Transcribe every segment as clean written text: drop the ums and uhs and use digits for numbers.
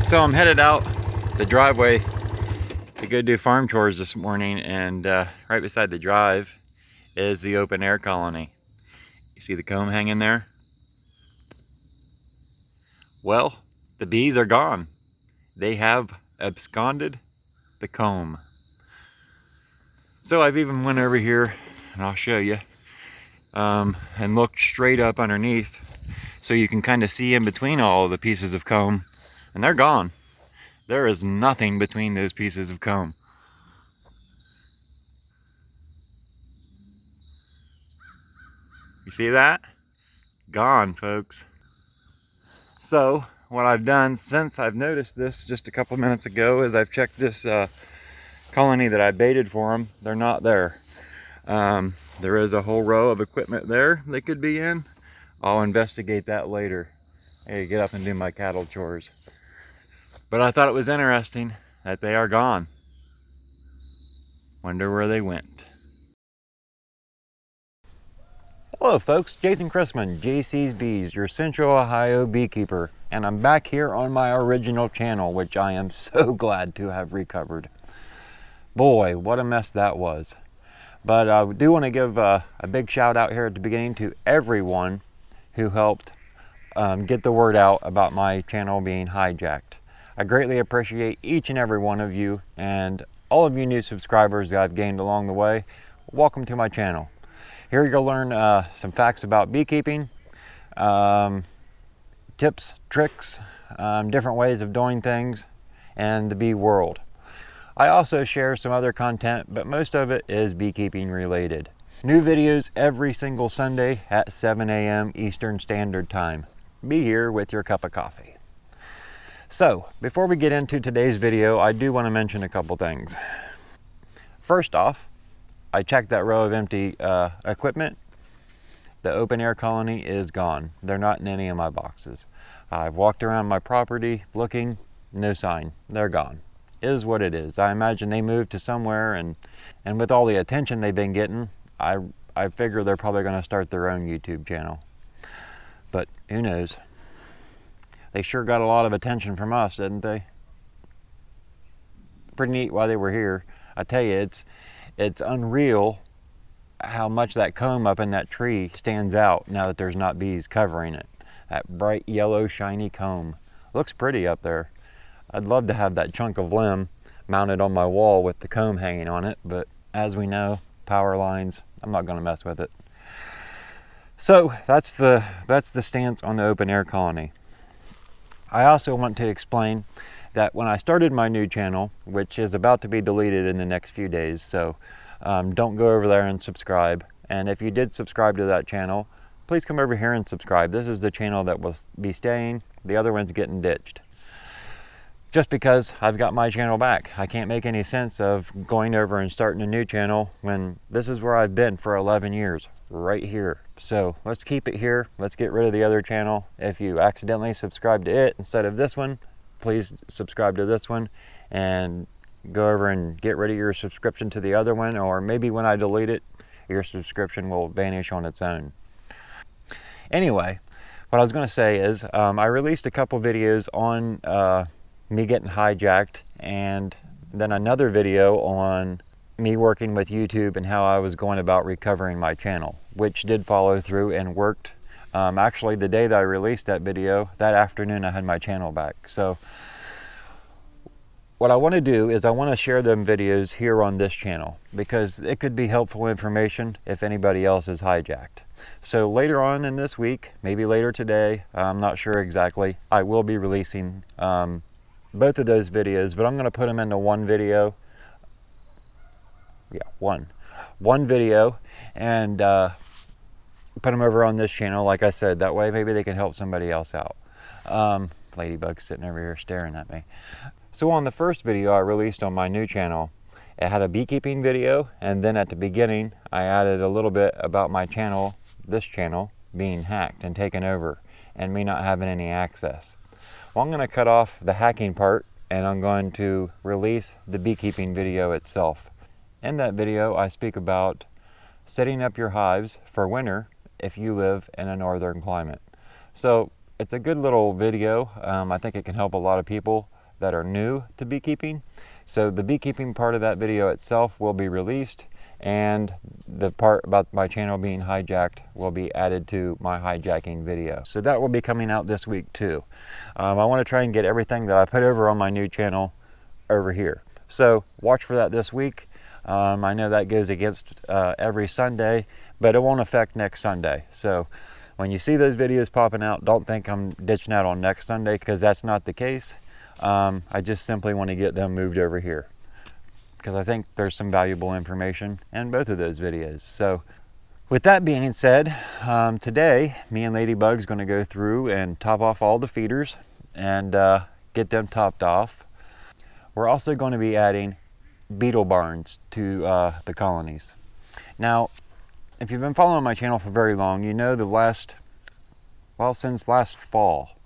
So I'm headed out the driveway to go do farm chores this morning, and right beside the drive is the open air colony. You see the comb hanging there? Well, the bees are gone. They have absconded the comb. So I've even went over here, and I'll show you, and looked straight up underneath so you can kind of see in between all of the pieces of comb, and they're gone. There is nothing between those pieces of comb. You see that? Gone, folks. So what I've done since I've noticed this just a couple minutes ago is I've checked this colony that I baited for them. They're not there. There is a whole row of equipment there they could be in. I'll investigate that later. I gotta get up and do my cattle chores. But I thought it was interesting that they are gone. Wonder where they went. Hello folks, Jason Chrisman, JC's Bees, your Central Ohio beekeeper, and I'm back here on my original channel, which I am so glad to have recovered. Boy, what a mess that was. But I do want to give a big shout out here at the beginning to everyone who helped get the word out about my channel being hijacked. I greatly appreciate each and every one of you, and all of you new subscribers that I've gained along the way. Welcome to my channel. Here you'll learn some facts about beekeeping, tips, tricks, different ways of doing things, and the bee world. I also share some other content, but most of it is beekeeping related. New videos every single Sunday at 7 a.m. Eastern Standard Time. Be here with your cup of coffee. So, before we get into today's video, I do want to mention a couple things. First off, I checked that row of empty equipment. The open air colony is gone. They're not in any of my boxes. I've walked around my property looking, no sign. They're gone. It is what it is. I imagine they moved to somewhere, and with all the attention they've been getting, I figure they're probably going to start their own YouTube channel. But who knows? They sure got a lot of attention from us, didn't they? Pretty neat while they were here. I tell you, it's unreal how much that comb up in that tree stands out now that there's not bees covering it. That bright yellow shiny comb. Looks pretty up there. I'd love to have that chunk of limb mounted on my wall with the comb hanging on it, but as we know, power lines, I'm not going to mess with it. So that's the stance on the open air colony. I also want to explain that when I started my new channel, which is about to be deleted in the next few days, so don't go over there and subscribe. And if you did subscribe to that channel, please come over here and subscribe. This is the channel that will be staying. The other one's getting ditched. Just because I've got my channel back. I can't make any sense of going over and starting a new channel when this is where I've been for 11 years, right here. So let's keep it here. Let's get rid of the other channel. If you accidentally subscribe to it instead of this one, please subscribe to this one and go over and get rid of your subscription to the other one, or maybe when I delete it, your subscription will vanish on its own. Anyway, what I was going to say is I released a couple videos on me getting hijacked, and then another video on me working with YouTube and how I was going about recovering my channel, which did follow through and worked. Actually, the day that I released that video, that afternoon I had my channel back. So what I want to do is I want to share them videos here on this channel because it could be helpful information if anybody else is hijacked. So later on in this week, maybe later today, I'm not sure exactly, I will be releasing both of those videos, but I'm going to put them into one video. Yeah, one video, and put them over on this channel, like I said. That way maybe they can help somebody else out. Ladybug's sitting over here staring at me. So on the first video I released on my new channel, it had a beekeeping video, and then at the beginning I added a little bit about my channel, this channel, being hacked and taken over and me not having any access. Well, I'm going to cut off the hacking part, and I'm going to release the beekeeping video itself. In that video, I speak about setting up your hives for winter if you live in a northern climate. So it's a good little video. I think it can help a lot of people that are new to beekeeping. So the beekeeping part of that video itself will be released, and the part about my channel being hijacked will be added to my hijacking video. So that will be coming out this week too. I want to try and get everything that I put over on my new channel over here. So watch for that this week. I know that goes against every Sunday, but it won't affect next Sunday. So when you see those videos popping out, don't think I'm ditching out on next Sunday, because that's not the case. I just simply want to get them moved over here, because I think there's some valuable information in both of those videos. So with that being said, today me and Ladybug's going to go through and top off all the feeders and get them topped off. We're also going to be adding Beetle Barns to the colonies. Now, if you've been following my channel for very long, you know since last fall,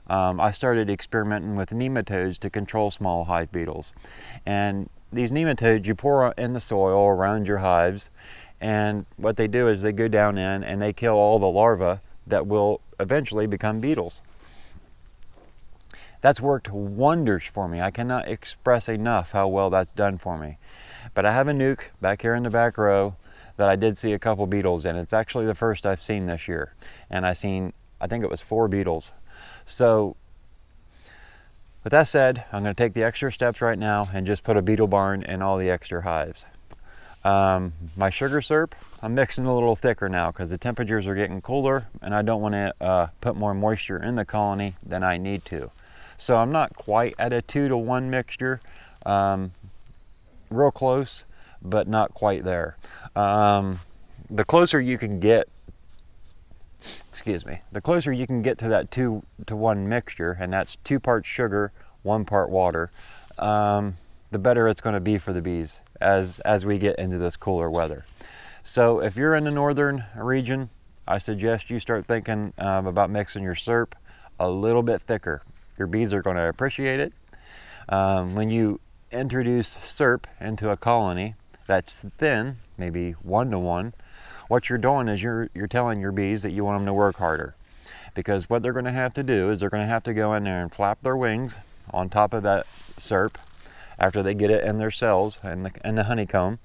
I started experimenting with nematodes to control small hive beetles. And these nematodes you pour in the soil around your hives, and what they do is they go down in and they kill all the larvae that will eventually become beetles. That's worked wonders for me. I cannot express enough how well that's done for me. But I have a nuke back here in the back row that I did see a couple beetles in. It's actually the first I've seen this year. And I think it was 4 beetles. So with that said, I'm going to take the extra steps right now and just put a beetle barn in all the extra hives. My sugar syrup, I'm mixing a little thicker now because the temperatures are getting cooler and I don't want to put more moisture in the colony than I need to. So I'm not quite at a 2-to-1 mixture, real close, but not quite there. The closer you can get, the closer you can get to that 2-to-1 mixture, and that's 2 parts sugar, 1 part water, the better it's going to be for the bees as we get into this cooler weather. So if you're in the northern region, I suggest you start thinking about mixing your syrup a little bit thicker. Your bees are going to appreciate it. When you introduce syrup into a colony that's thin, maybe 1-to-1, what you're doing is you're telling your bees that you want them to work harder. Because what they're going to have to do is they're going to have to go in there and flap their wings on top of that syrup after they get it in their cells and the honeycomb,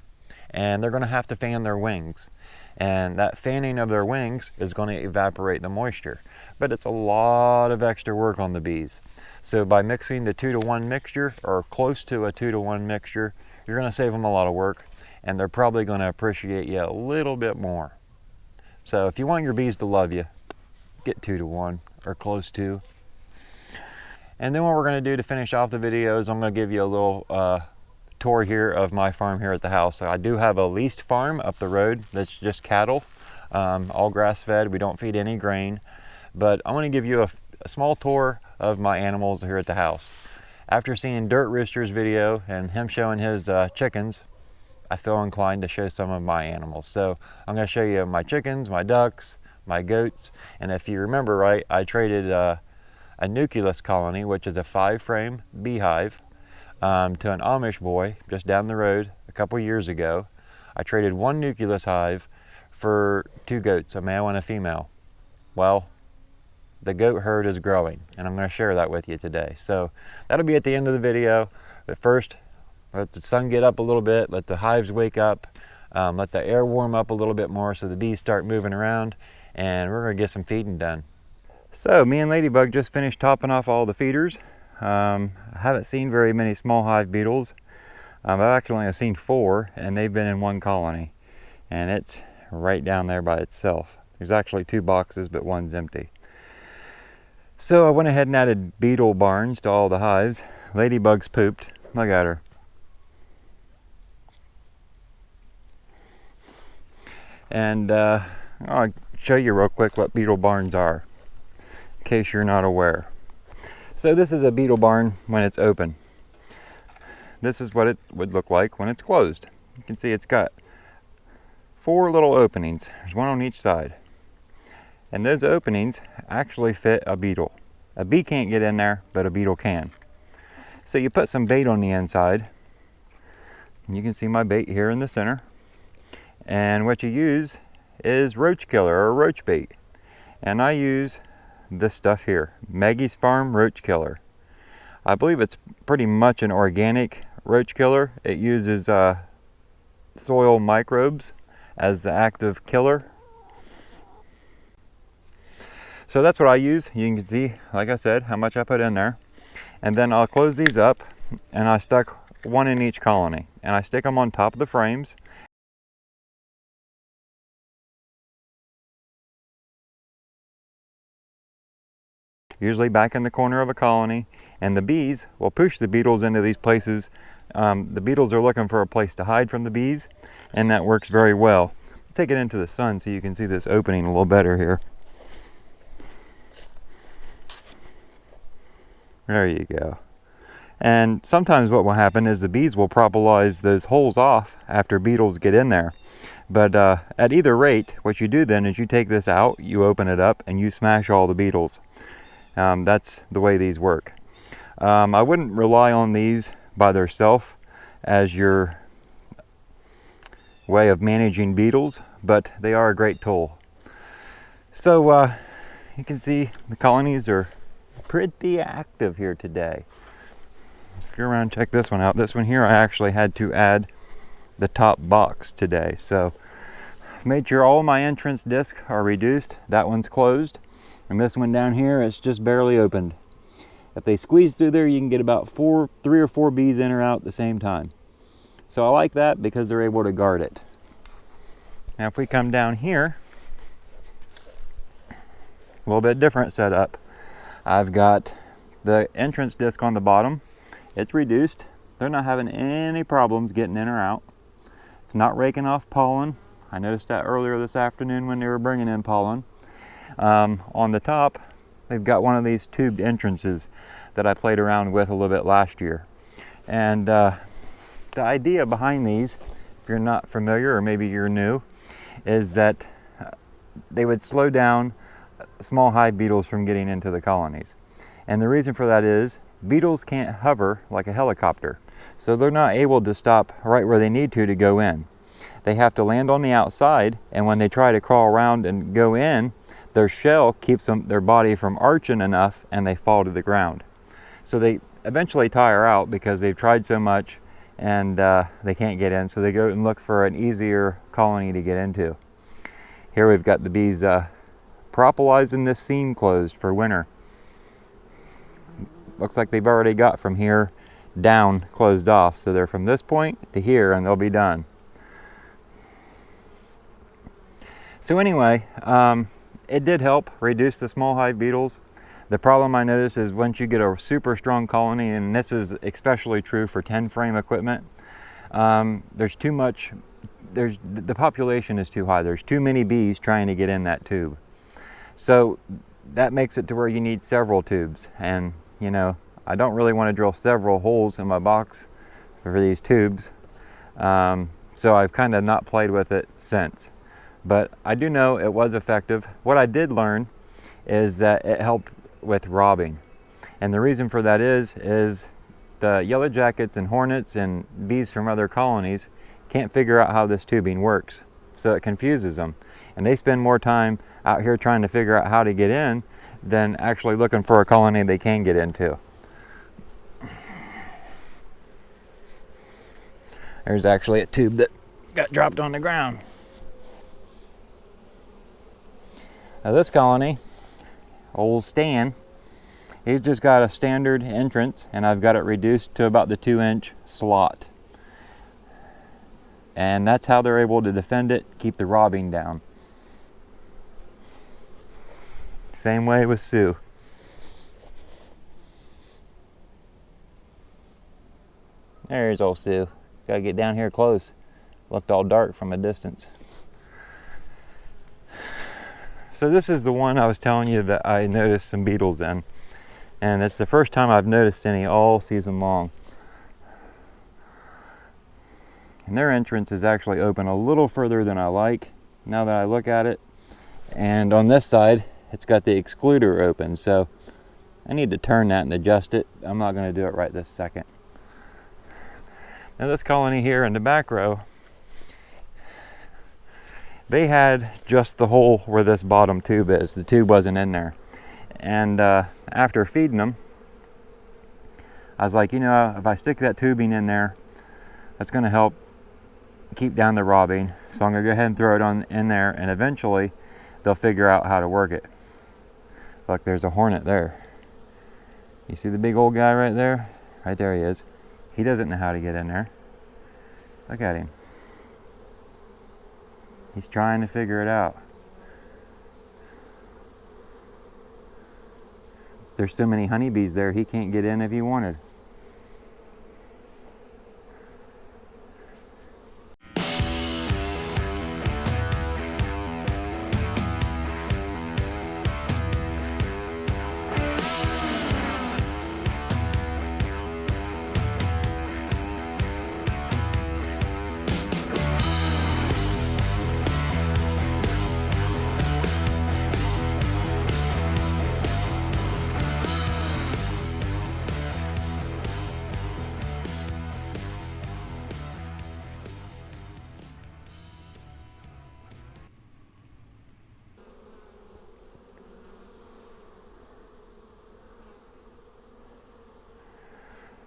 and they're going to have to fan their wings. And that fanning of their wings is going to evaporate the moisture. But it's a lot of extra work on the bees. So by mixing the 2-to-1 mixture, or close to a 2-to-1 mixture, you're going to save them a lot of work, and they're probably going to appreciate you a little bit more. So if you want your bees to love you, get 2-to-1 or close to. And then what we're going to do to finish off the video is I'm going to give you a little tour here of my farm here at the house. So I do have a leased farm up the road that's just cattle, all grass fed. We don't feed any grain, but I want to give you a small tour of my animals here at the house. After seeing Dirt Rooster's video and him showing his chickens, I feel inclined to show some of my animals. So I'm going to show you my chickens, my ducks, my goats, and if you remember right, I traded a nucleus colony, which is a 5-frame beehive, to an Amish boy just down the road a couple years ago. I traded 1 nucleus hive for 2 goats, a male and a female. Well, the goat herd is growing, and I'm going to share that with you today. So that'll be at the end of the video. But first, let the sun get up a little bit, let the hives wake up, let the air warm up a little bit more so the bees start moving around, and we're going to get some feeding done. So me and Ladybug just finished topping off all the feeders. I haven't seen very many small hive beetles. I've actually only seen 4, and they've been in 1 colony, and it's right down there by itself. There's actually 2 boxes, but one's empty. So I went ahead and added Beetle Barns to all the hives. Ladybug's pooped. Look at her. And I'll show you real quick what Beetle Barns are, in case you're not aware. So this is a beetle barn when it's open. This is what it would look like when it's closed. You can see it's got 4 little openings. There's 1 on each side. And those openings actually fit a beetle. A bee can't get in there, but a beetle can. So you put some bait on the inside. And you can see my bait here in the center. And what you use is roach killer or roach bait. And I use this stuff here, Maggie's Farm Roach Killer. I believe it's pretty much an organic roach killer. It uses soil microbes as the active killer. So that's what I use. You can see, like I said, how much I put in there. And then I'll close these up, and I stuck one in each colony. And I stick them on top of the frames. Usually back in the corner of a colony, and the bees will push the beetles into these places. The beetles are looking for a place to hide from the bees, and that works very well. Take it into the sun so you can see this opening a little better here. There you go. And sometimes what will happen is the bees will propolize those holes off after beetles get in there. But at either rate, what you do then is you take this out, you open it up, and you smash all the beetles. That's the way these work. I wouldn't rely on these by themselves as your way of managing beetles, but they are a great tool. So you can see the colonies are pretty active here today. Let's go around and check this one out. This one here I actually had to add the top box today. So I've made sure all my entrance discs are reduced. That one's closed. And this one down here, it's just barely opened. If they squeeze through there, you can get about 3 or 4 bees in or out at the same time. So I like that because they're able to guard it. Now if we come down here, a little bit different setup. I've got the entrance disc on the bottom. It's reduced. They're not having any problems getting in or out. It's not raking off pollen. I noticed that earlier this afternoon when they were bringing in pollen. On the top, they've got one of these tubed entrances that I played around with a little bit last year. And the idea behind these, if you're not familiar or maybe you're new, is that they would slow down small hive beetles from getting into the colonies. And the reason for that is beetles can't hover like a helicopter. So they're not able to stop right where they need to go in. They have to land on the outside, and when they try to crawl around and go in, their shell keeps their body from arching enough, and they fall to the ground. So they eventually tire out because they've tried so much and they can't get in, so they go and look for an easier colony to get into. Here we've got the bees propolising this seam closed for winter. Looks like they've already got from here down closed off, so they're from this point to here and they'll be done. So anyway, it did help reduce the small hive beetles. The problem I noticed is once you get a super strong colony, and this is especially true for 10 frame equipment, there's too much, the population is too high. There's too many bees trying to get in that tube. So that makes it to where you need several tubes. And you know, I don't really want to drill several holes in my box for these tubes. So I've kind of not played with it since. But I do know it was effective. What I did learn is that it helped with robbing. And the reason for that is the yellow jackets and hornets and bees from other colonies can't figure out how this tubing works. So it confuses them. And they spend more time out here trying to figure out how to get in than actually looking for a colony they can get into. There's actually a tube that got dropped on the ground. Now this colony, old Stan, he's just got a standard entrance, and I've got it reduced to about the 2-inch slot. And that's how they're able to defend it, keep the robbing down. Same way with Sue. There's old Sue. Gotta get down here close. Looked all dark from a distance. So this is the one I was telling you that I noticed some beetles in. And it's the first time I've noticed any all season long. And their entrance is actually open a little further than I like, now that I look at it. And on this side, it's got the excluder open, so I need to turn that and adjust it. I'm not going to do it right this second. Now this colony here in the back row, they had just the hole where this bottom tube is. The tube wasn't in there. And after feeding them, I was like, you know, if I stick that tubing in there, that's going to help keep down the robbing. So I'm going to go ahead and throw it on in there, and eventually they'll figure out how to work it. Look, there's a hornet there. You see the big old guy right there? Right there he is. He doesn't know how to get in there. Look at him. He's trying to figure it out. There's so many honeybees there, he can't get in if he wanted.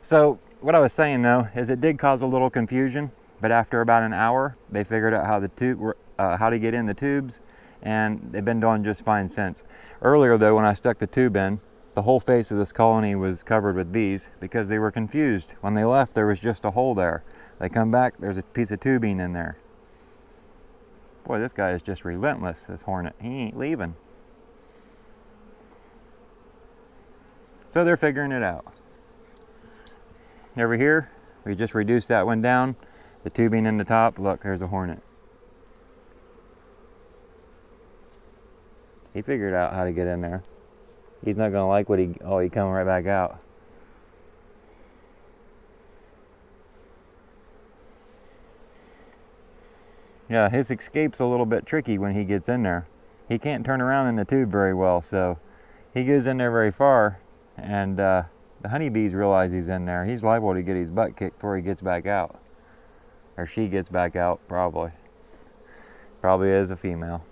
So what I was saying though is it did cause a little confusion, but after about an hour they figured out how to get in the tubes, and they've been doing just fine since. Earlier though, when I stuck the tube in, the whole face of this colony was covered with bees because they were confused. When they left, there was just a hole there. They come back, there's a piece of tubing in there. Boy, this guy is just relentless, this hornet. He ain't leaving. So they're figuring it out. Over here, we just reduced that one down. The tubing in the top, look, there's a hornet. He figured out how to get in there. He's not gonna like what he come right back out. Yeah, his escape's a little bit tricky when he gets in there. He can't turn around in the tube very well, so he goes in there very far, and the honeybees realize he's in there. He's liable to get his butt kicked before he gets back out. Or she gets back out, probably. Probably is a female.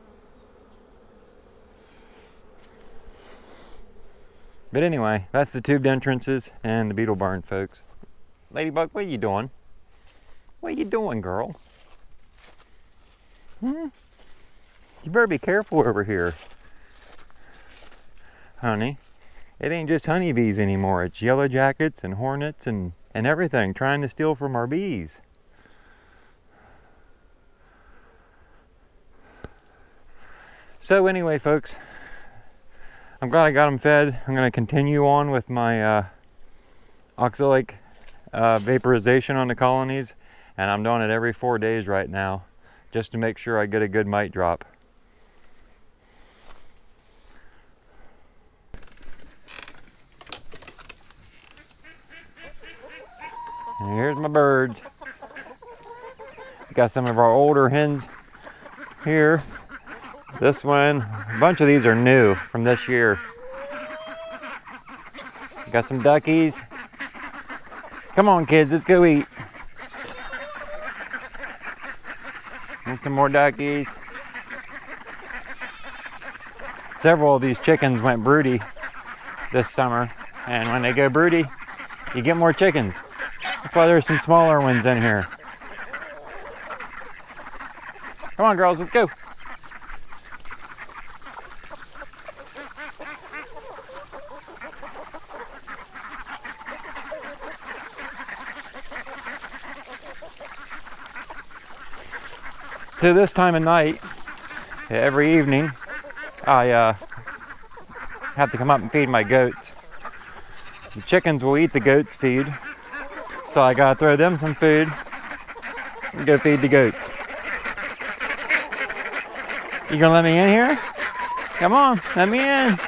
But anyway, that's the tubed entrances and the beetle barn, folks. Ladybug, what are you doing? What are you doing, girl? You better be careful over here. Honey. It ain't just honeybees anymore. It's yellow jackets and hornets and everything trying to steal from our bees. So anyway, folks, I'm glad I got them fed. I'm going to continue on with my oxalic vaporization on the colonies, and I'm doing it every 4 days right now just to make sure I get a good mite drop. And here's my birds. Got some of our older hens here. This one, a bunch of these are new from this year. Got some duckies. Come on, kids, let's go eat. And some more duckies. Several of these chickens went broody this summer, and when they go broody, you get more chickens. That's why there's some smaller ones in here. Come on, girls, let's go. So this time of night, every evening, I have to come up and feed my goats. The chickens will eat the goats' feed, so I gotta throw them some food and go feed the goats. You gonna let me in here? Come on, let me in.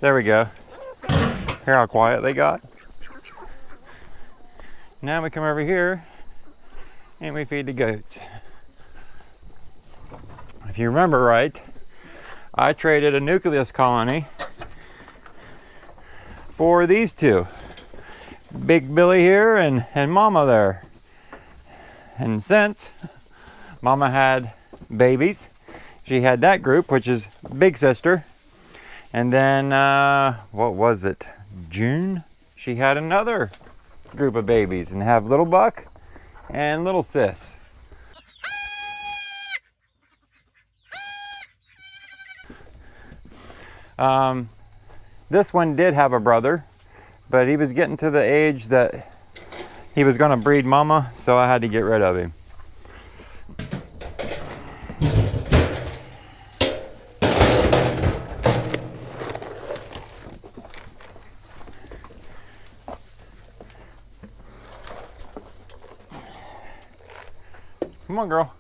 There we go. Hear how quiet they got? Now we come over here and we feed the goats. If you remember right, I traded a nucleus colony for these two. Big Billy here and Mama there. And since Mama had babies, she had that group, which is Big Sister. And then, what was it? June? She had another group of babies and have Little Buck and Little Sis. This one did have a brother, but he was getting to the age that he was going to breed Mama, so I had to get rid of him. Come on, girl.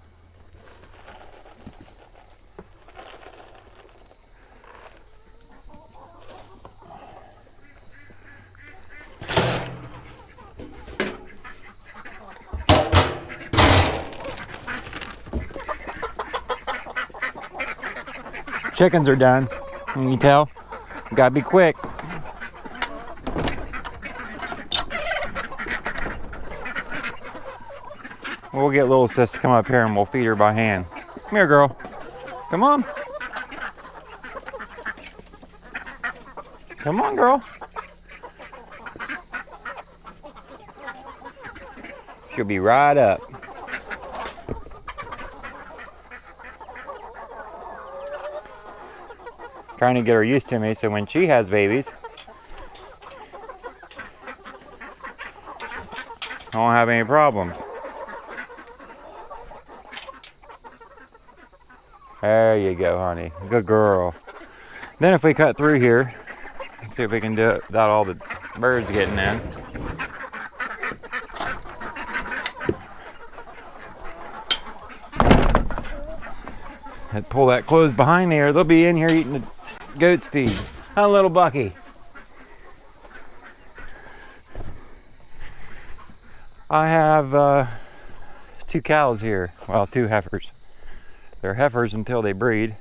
Chickens are done. Can you tell? Gotta be quick. We'll get little sis to come up here and we'll feed her by hand. Come here, girl. Come on. Come on, girl. She'll be right up. Trying to get her used to me so when she has babies, I won't have any problems. There you go, honey. Good girl. Then if we cut through here, let's see if we can do it without all the birds getting in. And pull that closed behind there. They'll be in here eating the goat's feed. Huh, little Bucky? I have 2 cows here. Well, 2 heifers. They're heifers until they breed,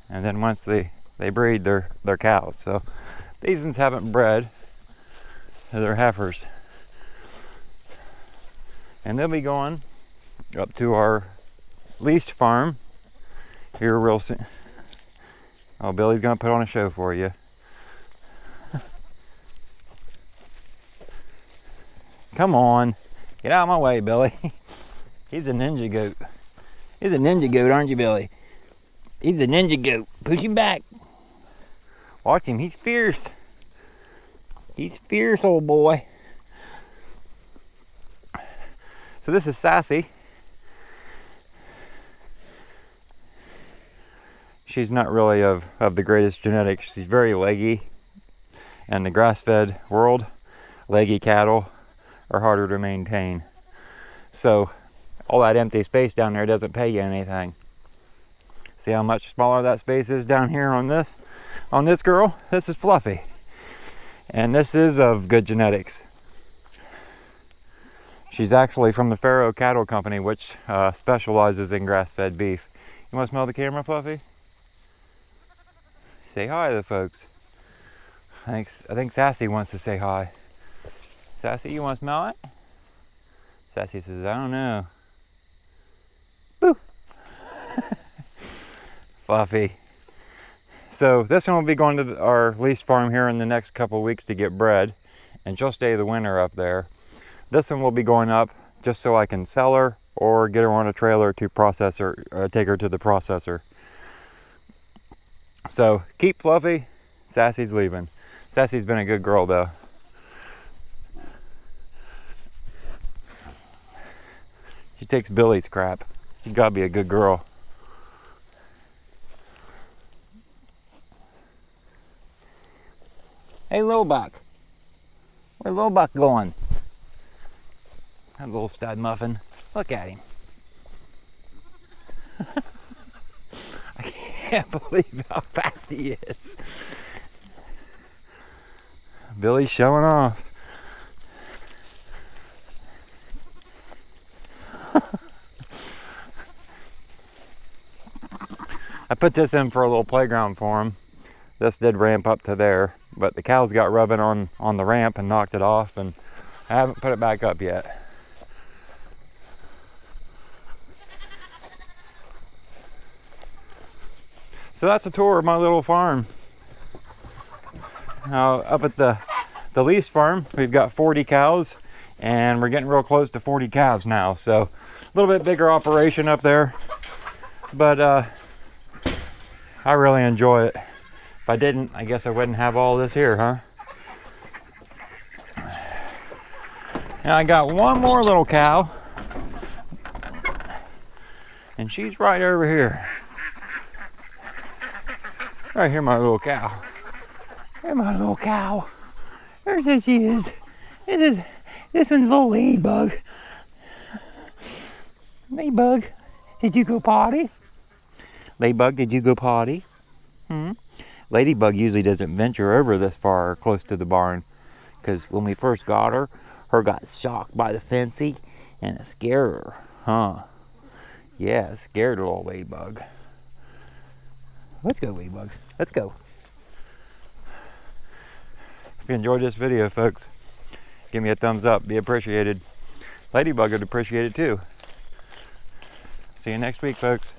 and then once they breed, they're cows. So these ones haven't bred. They're heifers, and they'll be going up to our leased farm here real soon. Oh, Billy's gonna put on a show for you. Come on, get out of my way, Billy. He's a ninja goat. He's a ninja goat, aren't you, Billy? He's a ninja goat. Push him back. Watch him, he's fierce. He's fierce, old boy. So this is Sassy. She's not really of the greatest genetics. She's very leggy. And the grass-fed world, leggy cattle are harder to maintain. So all that empty space down there doesn't pay you anything. See how much smaller that space is down here on this girl? This is Fluffy. And this is of good genetics. She's actually from the Faro Cattle Company, which specializes in grass-fed beef. You want to smell the camera, Fluffy? Say hi to the folks. I think Sassy wants to say hi. Sassy, you want to smell it? Sassy says, I don't know. Boo! Fluffy. So this one will be going to our leased farm here in the next couple of weeks to get bred, and she'll stay the winter up there. This one will be going up just so I can sell her or get her on a trailer to process her, take her to the processor. So keep Fluffy. Sassy's leaving. Sassy's been a good girl though. She takes Billy's crap. She's gotta be a good girl. Hey, Little Buck. Where's Little Buck going? That little stud muffin. Look at him. I can't believe how fast he is. Billy's showing off. I put this in for a little playground for him. This did ramp up to there, but the cows got rubbing on the ramp and knocked it off, and I haven't put it back up yet. So that's a tour of my little farm. Now up at the lease farm, we've got 40 cows and we're getting real close to 40 calves now. So a little bit bigger operation up there, but I really enjoy it. If I didn't, I guess I wouldn't have all this here, huh? Now I got one more little cow, and she's right over here. Right here, my little cow. There's my little cow. There she is. This one's a little ladybug. Ladybug, did you go potty? Ladybug, did you go potty? Ladybug usually doesn't venture over this far or close to the barn, because when we first got her got shocked by the fencing and it scared her, huh? Yeah, it scared the little ladybug. Let's go, ladybug. Let's go. If you enjoyed this video, folks, give me a thumbs up. Be appreciated. Ladybug would appreciate it too. See you next week, folks.